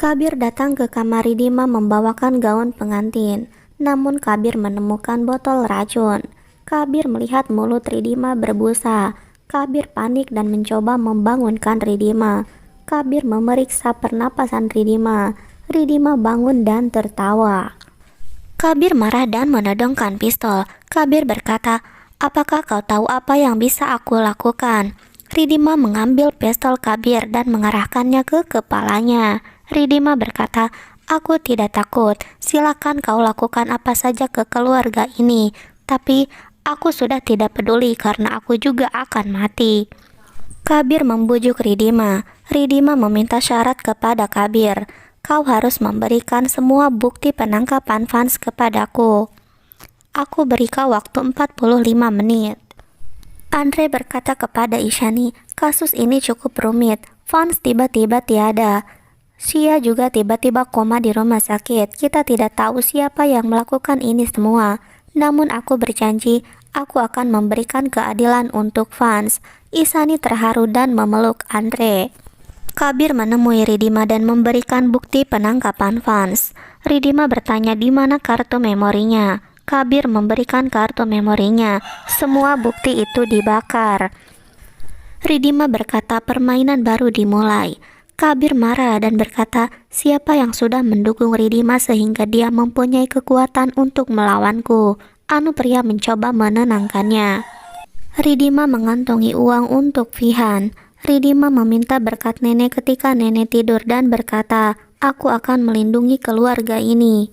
Kabir datang ke kamar Ridima membawakan gaun pengantin. Namun Kabir menemukan botol racun. Kabir melihat mulut Ridima berbusa. Kabir panik dan mencoba membangunkan Ridima. Kabir memeriksa pernapasan Ridima. Ridima bangun dan tertawa. Kabir marah dan menodongkan pistol. Kabir berkata, "Apakah kau tahu apa yang bisa aku lakukan?" Ridima mengambil pistol Kabir dan mengarahkannya ke kepalanya. Ridima berkata, "Aku tidak takut. Silakan kau lakukan apa saja ke keluarga ini. Tapi aku sudah tidak peduli karena aku juga akan mati." Kabir membujuk Ridima. Ridima meminta syarat kepada Kabir. "Kau harus memberikan semua bukti penangkapan Vance kepadaku. Aku beri kau waktu 45 menit." Andre berkata kepada Ishani, "Kasus ini cukup rumit. Vance tiba-tiba tiada. Shia juga tiba-tiba koma di rumah sakit. Kita tidak tahu siapa yang melakukan ini semua. Namun aku berjanji, aku akan memberikan keadilan untuk Vance." Ishani terharu dan memeluk Andre. Kabir menemui Ridima dan memberikan bukti penangkapan Vance. Ridima bertanya di mana kartu memorinya. Kabir memberikan kartu memorinya. Semua bukti itu dibakar. Ridima berkata permainan baru dimulai. Kabir marah dan berkata, "Siapa yang sudah mendukung Ridima sehingga dia mempunyai kekuatan untuk melawanku?" Anu pria mencoba menenangkannya. Ridima mengantongi uang untuk Fihan. Ridima meminta berkat nenek ketika nenek tidur dan berkata, "Aku akan melindungi keluarga ini."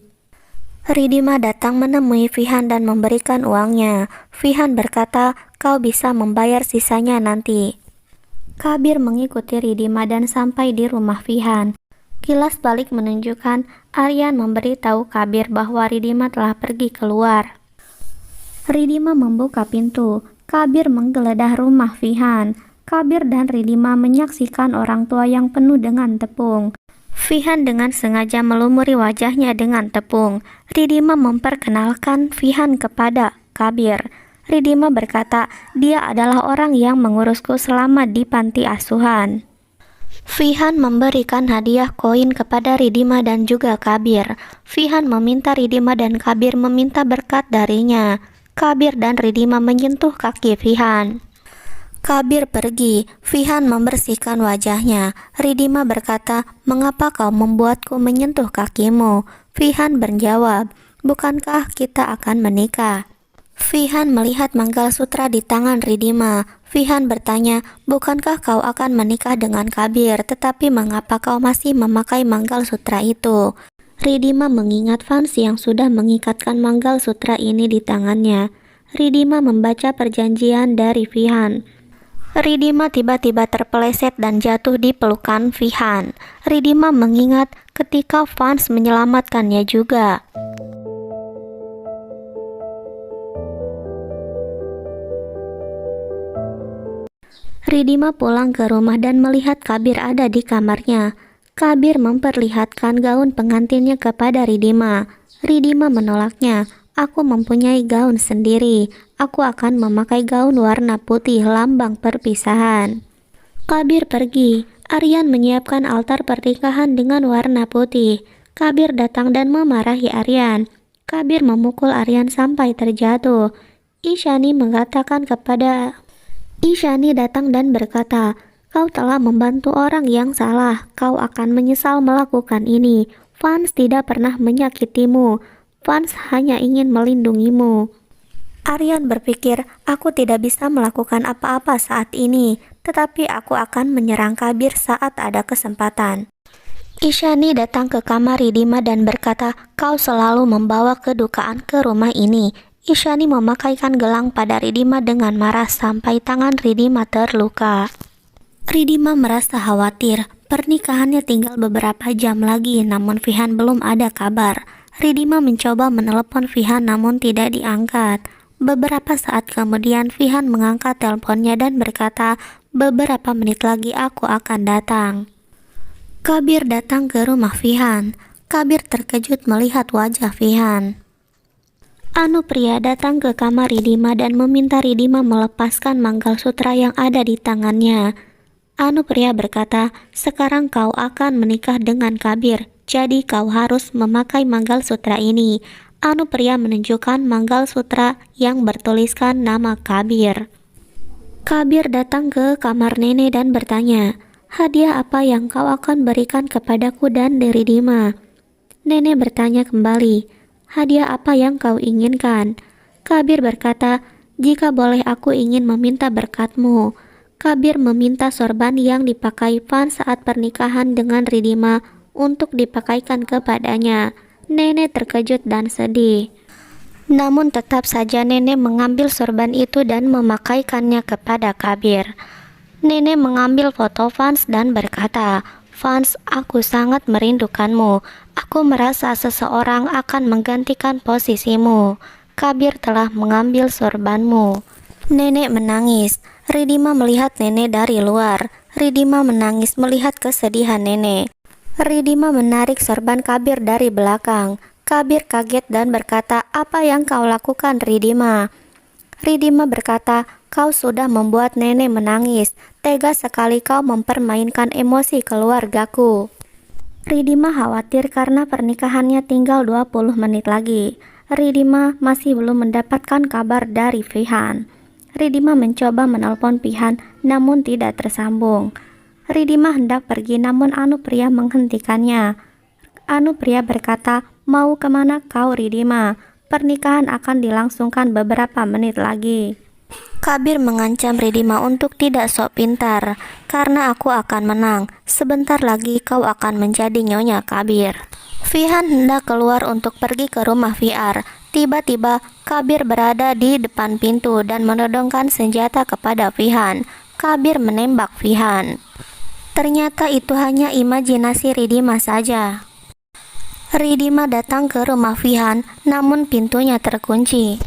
Ridima datang menemui Fihan dan memberikan uangnya. Fihan berkata, "Kau bisa membayar sisanya nanti." Kabir mengikuti Ridima dan sampai di rumah Fihan. Kilas balik menunjukkan Aryan memberitahu Kabir bahwa Ridima telah pergi keluar. Ridima membuka pintu. Kabir menggeledah rumah Fihan. Kabir dan Ridima menyaksikan orang tua yang penuh dengan tepung. Fihan dengan sengaja melumuri wajahnya dengan tepung. Ridima memperkenalkan Fihan kepada Kabir. Ridima berkata, "Dia adalah orang yang mengurusku selama di panti asuhan." Fihan memberikan hadiah koin kepada Ridima dan juga Kabir. Fihan meminta Ridima dan Kabir meminta berkat darinya. Kabir dan Ridima menyentuh kaki Fihan. Kabir pergi. Fihan membersihkan wajahnya. Ridima berkata, "Mengapa kau membuatku menyentuh kakimu?" Fihan menjawab, "Bukankah kita akan menikah?" Fihan melihat manggalsutra di tangan Ridima. Fihan bertanya, "Bukankah kau akan menikah dengan Kabir? Tetapi mengapa kau masih memakai manggalsutra itu?" Ridima mengingat Vance yang sudah mengikatkan manggalsutra ini di tangannya. Ridima membaca perjanjian dari Fihan. Ridima tiba-tiba terpeleset dan jatuh di pelukan Fihan. Ridima mengingat ketika Vance menyelamatkannya juga. Ridima pulang ke rumah dan melihat Kabir ada di kamarnya. Kabir memperlihatkan gaun pengantinnya kepada Ridima. Ridima menolaknya. "Aku mempunyai gaun sendiri. Aku akan memakai gaun warna putih, lambang perpisahan." Kabir pergi. Aryan menyiapkan altar pernikahan dengan warna putih. Kabir datang dan memarahi Aryan. Kabir memukul Aryan sampai terjatuh. Ishani datang dan berkata, "Kau telah membantu orang yang salah. Kau akan menyesal melakukan ini. Vance tidak pernah menyakitimu. Vance hanya ingin melindungimu." Aryan berpikir, "Aku tidak bisa melakukan apa-apa saat ini, tetapi aku akan menyerang Kabir saat ada kesempatan." Ishani datang ke kamar Ridima dan berkata, "Kau selalu membawa kedukaan ke rumah ini." Ishani memakaikan gelang pada Ridima dengan marah sampai tangan Ridima terluka. Ridima merasa khawatir. Pernikahannya tinggal beberapa jam lagi, namun Fihan belum ada kabar. Ridima mencoba menelepon Fihan namun tidak diangkat. Beberapa saat kemudian Fihan mengangkat teleponnya dan berkata, "Beberapa menit lagi aku akan datang." Kabir datang ke rumah Fihan. Kabir terkejut melihat wajah Fihan. Anu pria datang ke kamar Ridima dan meminta Ridima melepaskan manggalsutra yang ada di tangannya. Anupriya berkata, sekarang kau akan menikah dengan Kabir, jadi kau harus memakai manggalsutra ini. Anupriya menunjukkan manggalsutra yang bertuliskan nama Kabir. Kabir datang ke kamar nenek dan bertanya, hadiah apa yang kau akan berikan kepadaku dan dari Dima? Nenek bertanya kembali, hadiah apa yang kau inginkan? Kabir berkata, jika boleh aku ingin meminta berkatmu. Kabir meminta sorban yang dipakai Van saat pernikahan dengan Ridima untuk dipakaikan kepadanya. Nenek terkejut dan sedih. Namun tetap saja nenek mengambil sorban itu dan memakaikannya kepada Kabir. Nenek mengambil foto Vans dan berkata, Vans, aku sangat merindukanmu. Aku merasa seseorang akan menggantikan posisimu. Kabir telah mengambil sorbanmu. Nenek menangis. Ridima melihat nenek dari luar. Ridima menangis melihat kesedihan nenek. Ridima menarik sorban Kabir dari belakang. Kabir kaget dan berkata, apa yang kau lakukan, Ridima? Ridima berkata, kau sudah membuat nenek menangis. Tega sekali kau mempermainkan emosi keluargaku. Ridima khawatir karena pernikahannya tinggal 20 menit lagi. Ridima masih belum mendapatkan kabar dari Vihan. Ridima mencoba menelpon Vihan namun tidak tersambung. Ridima hendak pergi namun Anupriya menghentikannya. Anupriya berkata, mau kemana kau Ridima? Pernikahan akan dilangsungkan beberapa menit lagi. Kabir mengancam Ridima untuk tidak sok pintar, karena aku akan menang. Sebentar lagi kau akan menjadi nyonya Kabir. Vihan hendak keluar untuk pergi ke rumah VR. Tiba-tiba Kabir berada di depan pintu dan menodongkan senjata kepada Vihan. Kabir menembak Vihan. Ternyata itu hanya imajinasi Ridima saja. Ridima datang ke rumah Vihan, namun pintunya terkunci.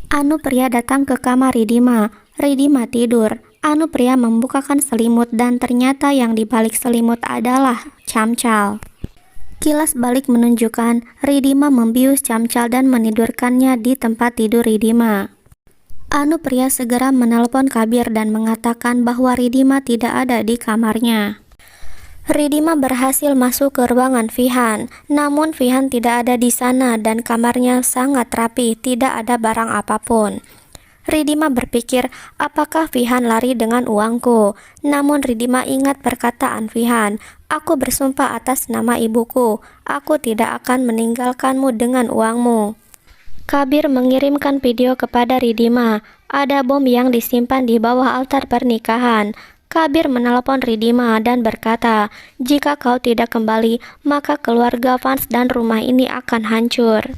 Anupriya datang ke kamar Ridima. Ridima tidur. Anupriya membukakan selimut dan ternyata yang dibalik selimut adalah Camcal. Kilas balik menunjukkan Ridima membius Camcal dan menidurkannya di tempat tidur Ridima. Anupriya segera menelpon Kabir dan mengatakan bahwa Ridima tidak ada di kamarnya. Ridima berhasil masuk ke ruangan Vihan, namun Vihan tidak ada di sana dan kamarnya sangat rapi, tidak ada barang apapun. Ridima berpikir, apakah Vihan lari dengan uangku? Namun Ridima ingat perkataan Vihan, aku bersumpah atas nama ibuku, aku tidak akan meninggalkanmu dengan uangmu. Kabir mengirimkan video kepada Ridima, ada bom yang disimpan di bawah altar pernikahan. Kabir menelpon Ridima dan berkata, jika kau tidak kembali, maka keluarga Vans dan rumah ini akan hancur.